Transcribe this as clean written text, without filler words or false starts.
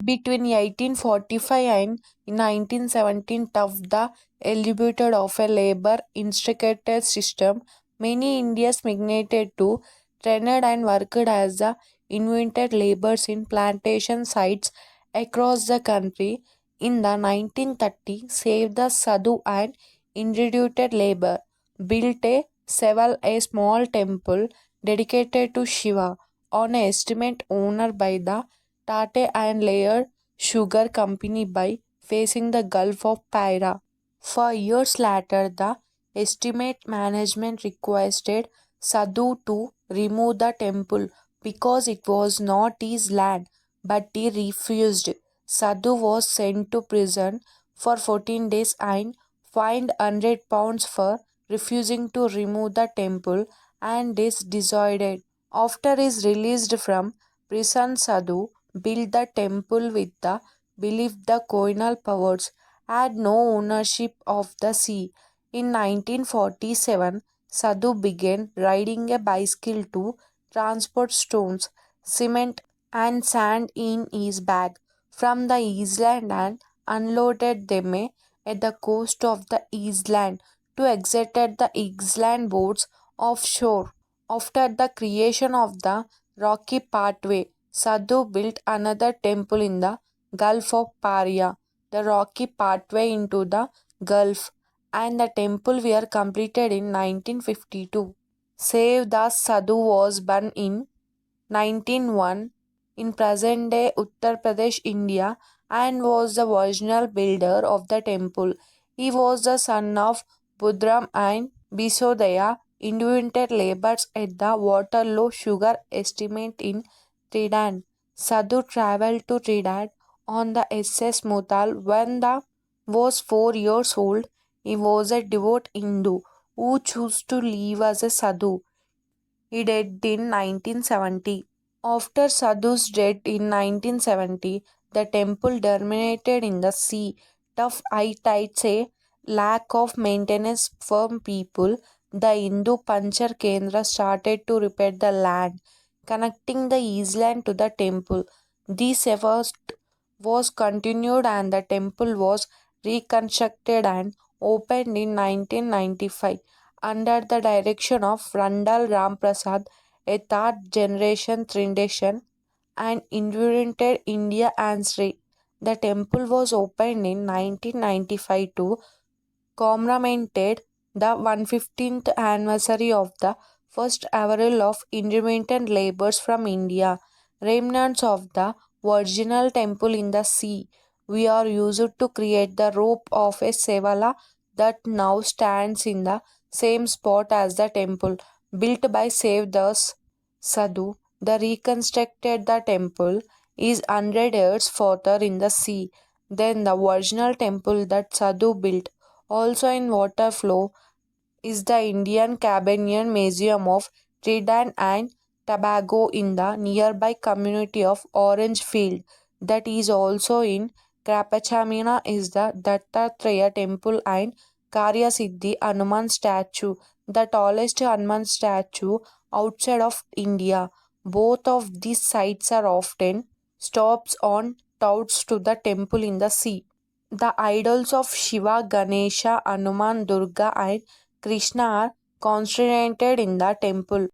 Between 1845 and 1917, tough the elevated of a labor instigated system, many Indians migrated to Trinidad and worked as the invented laborers in plantation sites across the country. In the 1930s, saved the sadhu and introduced labor, built a small temple dedicated to Shiva on an estimate owned by the Tate and layered sugar company by facing the Gulf of Paira. For years later, the estimate management requested Sadhu to remove the temple because it was not his land, but he refused. Sadhu was sent to prison for 14 days and fined £100 for refusing to remove the temple and is decided. After his release from prison, Sadhu built the temple with the belief the colonial powers had no ownership of the sea. In 1947, Sadhu began riding a bicycle to transport stones, cement, and sand in his bag from the island and unloaded them at the coast of the island to exit at the island boats offshore. After the creation of the Rocky Pathway, Sadhu built another temple in the Gulf of Paria, the Rocky Pathway into the Gulf, and the temple were completed in 1952. Save the Sadhu was born in 1901 in present-day Uttar Pradesh, India, and was the original builder of the temple. He was the son of Budram and Bisodaya, invented labors at the Waterloo Sugar Estate in Trinidad. Sadhu travelled to Trinidad on the SS Mutal when the was 4 years old. He was a devout Hindu who chose to live as a sadhu. He died in 1970. After Sadhu's death in 1970, the temple terminated in the sea. Tough high tides, a lack of maintenance from people, the Hindu Panchar Kendra started to repair the land, connecting the island to the temple. This effort was continued and the temple was reconstructed and opened in 1995 under the direction of Randal Ramprasad, a third generation Tridentian and invented India and Sri. The temple was opened in 1995 to commemorated the 115th anniversary of the first arrival of independent laborers from India. Remnants of the original temple in the sea we are used to create the rope of a Sevala that now stands in the same spot as the temple built by Swedass Sadhu. The reconstructed the temple is 100 years further in the sea than the original temple that Sadhu built. Also in Waterflow is the Indian Canadian Museum of Trinidad and Tobago in the nearby community of Orange Field. That is also in Krapachamina is the Dattatreya Temple and Karya Siddhi Hanuman statue, the tallest Hanuman statue outside of India. Both of these sites are often stops on touts to the temple in the sea. The idols of Shiva, Ganesha, Hanuman, Durga, and Krishna are concentrated in the temple.